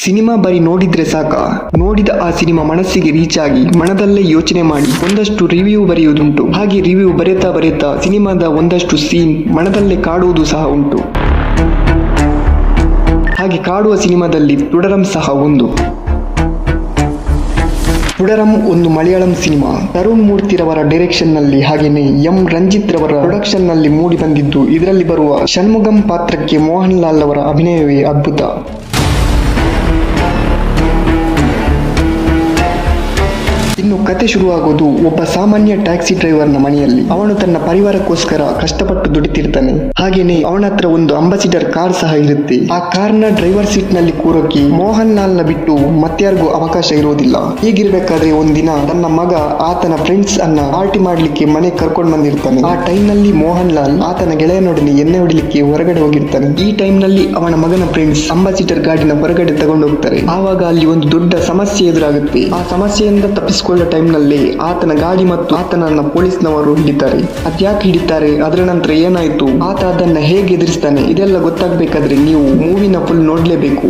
Cinema ಬರೀ ನೋಡಿದ್ರೆ ಸಾಕ? ನೋಡಿದ ಆ ಸಿನಿಮಾ ಮನಸ್ಸಿಗೆ ರೀಚ್ ಆಗಿ ಮನದಲ್ಲೇ ಯೋಚನೆ ಮಾಡಿ ಒಂದಷ್ಟು ರಿವ್ಯೂ ಬರೆಯುವುದುಂಟು. ಹಾಗೆ ರಿವ್ಯೂ ಬರೆತಾ ಸಿನಿಮಾದ ಒಂದಷ್ಟು ಸೀನ್ ಮನದಲ್ಲೇ ಕಾಡುವುದು ಸಹ ಉಂಟು. ಹಾಗೆ ಕಾಡುವ ಸಿನಿಮಾದಲ್ಲಿ ತುಡರಂ ಸಹ ಒಂದು. ತುಡರಂ ಒಂದು ಮಲಯಾಳಂ ಸಿನಿಮಾ. ತರುಣ್ ಮೂರ್ತಿರವರ ಡೈರೆಕ್ಷನ್ ನಲ್ಲಿ ಹಾಗೇನೆ ಎಂ ರಂಜಿತ್ ರವರ ಪ್ರೊಡಕ್ಷನ್ ನಲ್ಲಿ ಮೂಡಿ ಬಂದಿದ್ದು. ಇದರಲ್ಲಿ ಬರುವ ಷಣ್ಮುಗಂ ಪಾತ್ರಕ್ಕೆ ಮೋಹನ್ ಲಾಲ್ ಅವರ ಅಭಿನಯವೇ ಅದ್ಭುತ. ಇನ್ನು ಕತೆ ಶುರುವಾಗೋದು ಒಬ್ಬ ಸಾಮಾನ್ಯ ಟ್ಯಾಕ್ಸಿ ಡ್ರೈವರ್ನ ಮನೆಯಲ್ಲಿ. ಅವನು ತನ್ನ ಪರಿವಾರಕ್ಕೋಸ್ಕರ ಕಷ್ಟಪಟ್ಟು ದುಡಿತಿರ್ತಾನೆ. ಹಾಗೇನೆ ಅವನ ಹತ್ರ ಒಂದು ಅಂಬಾಸಿಡರ್ ಕಾರ್ ಸಹ ಇರುತ್ತೆ. ಆ ಕಾರ್ನ ಡ್ರೈವರ್ ಸೀಟ್ ನಲ್ಲಿ ಕೂರೋಕೆ ಮೋಹನ್ ಲಾಲ್ ನ ಬಿಟ್ಟು ಮತ್ಯಾರಿಗೂ ಅವಕಾಶ ಇರೋದಿಲ್ಲ. ಹೀಗಿರ್ಬೇಕಾದ್ರೆ ಒಂದಿನ ತನ್ನ ಮಗ ಆತನ ಫ್ರೆಂಡ್ಸ್ ಅನ್ನ ಪಾರ್ಟಿ ಮಾಡ್ಲಿಕ್ಕೆ ಮನೆ ಕರ್ಕೊಂಡು ಬಂದಿರ್ತಾನೆ. ಆ ಟೈಮ್ ನಲ್ಲಿ ಮೋಹನ್ ಲಾಲ್ ಆತನ ಗೆಳೆಯನೊಡನೆ ಎಣ್ಣೆ ಹೊಡಿಲಿಕ್ಕೆ ಹೊರಗಡೆ ಹೋಗಿರ್ತಾನೆ. ಈ ಟೈಮ್ ನಲ್ಲಿ ಅವನ ಮಗನ ಫ್ರೆಂಡ್ಸ್ ಅಂಬಾಸಿಡರ್ ಗಾಡಿನ ಹೊರಗಡೆ ತಗೊಂಡು ಹೋಗ್ತಾರೆ. ಆವಾಗ ಅಲ್ಲಿ ಒಂದು ದೊಡ್ಡ ಸಮಸ್ಯೆ ಎದುರಾಗುತ್ತೆ. ಆ ಸಮಸ್ಯೆಯಿಂದ ತಪ್ಪಿಸಿಕೊಳ್ಳೋ ಟೈಮ್ ನಲ್ಲಿ ಆತನ ಗಾಡಿ ಮತ್ತು ಆತನನ್ನ ಪೊಲೀಸ್ನವರು ಹಿಡಿತಾರೆ. ಅದ್ಯಾಕೆ ಹಿಡಿತಾರೆ, ಅದರ ನಂತರ ಏನಾಯ್ತು, ಆತ ಅದನ್ನ ಹೇಗೆ ಎದುರಿಸ್ತಾನೆ, ಇದೆಲ್ಲ ಗೊತ್ತಾಗ್ಬೇಕಾದ್ರೆ ನೀವು ಮೂವಿನ ಫುಲ್ ನೋಡ್ಲೇಬೇಕು.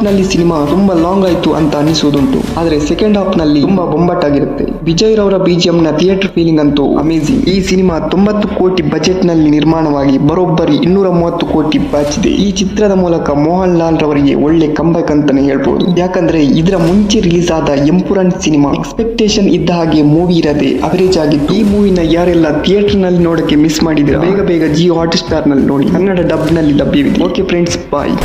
ನಲ್ಲಿ ಸಿನಿಮಾ ತುಂಬಾ ಲಾಂಗ್ ಆಯ್ತು ಅಂತ ಅನಿಸುವುದುಂಟು. ಆದ್ರೆ ಸೆಕೆಂಡ್ ಹಾಫ್ ನಲ್ಲಿ ತುಂಬಾ ಬೊಂಬಾಟಾಗಿರುತ್ತೆ. ವಿಜಯ್ ರವರ ಬಿಜಿಎಂ ನ ಥಿಯೇಟರ್ ಫೀಲಿಂಗ್ ಅಂತೂ ಅಮೇಜಿಂಗ್. ಈ ಸಿನಿಮಾ 90 ಕೋಟಿ ಬಜೆಟ್ ನಲ್ಲಿ ನಿರ್ಮಾಣವಾಗಿ ಬರೋಬ್ಬರಿ 230 ಕೋಟಿ ಬಾಚಿದೆ. ಈ ಚಿತ್ರದ ಮೂಲಕ ಮೋಹನ್ ಲಾಲ್ ರವರಿಗೆ ಒಳ್ಳೆ ಕಂಬ್ಯಾಕ್ ಅಂತಾನೆ ಹೇಳ್ಬೋದು. ಯಾಕಂದ್ರೆ ಇದರ ಮುಂಚೆ ರಿಲೀಸ್ ಆದ ಎಂಪುರಾನ್ ಸಿನಿಮಾ ಎಕ್ಸ್ಪೆಕ್ಟೇಷನ್ ಇದ್ದ ಹಾಗೆ ಮೂವಿ ಇರದೆ ಅವರೇಜ್ ಆಗಿತ್ತು. ಈ ಮೂವಿನ ಯಾರೆಲ್ಲ ಥಿಯೇಟರ್ ನಲ್ಲಿ ನೋಡಕ್ಕೆ ಮಿಸ್ ಮಾಡಿದ್ರೆ ಬೇಗ ಜಿಯೋ ಹಾಟ್ ಸ್ಟಾರ್ ನಲ್ಲಿ ನೋಡಿ. ಕನ್ನಡ ಡಬ್ ನಲ್ಲಿ ಲಭ್ಯವಿದೆ. ಓಕೆ ಫ್ರೆಂಡ್ಸ್, ಬಾಯ್.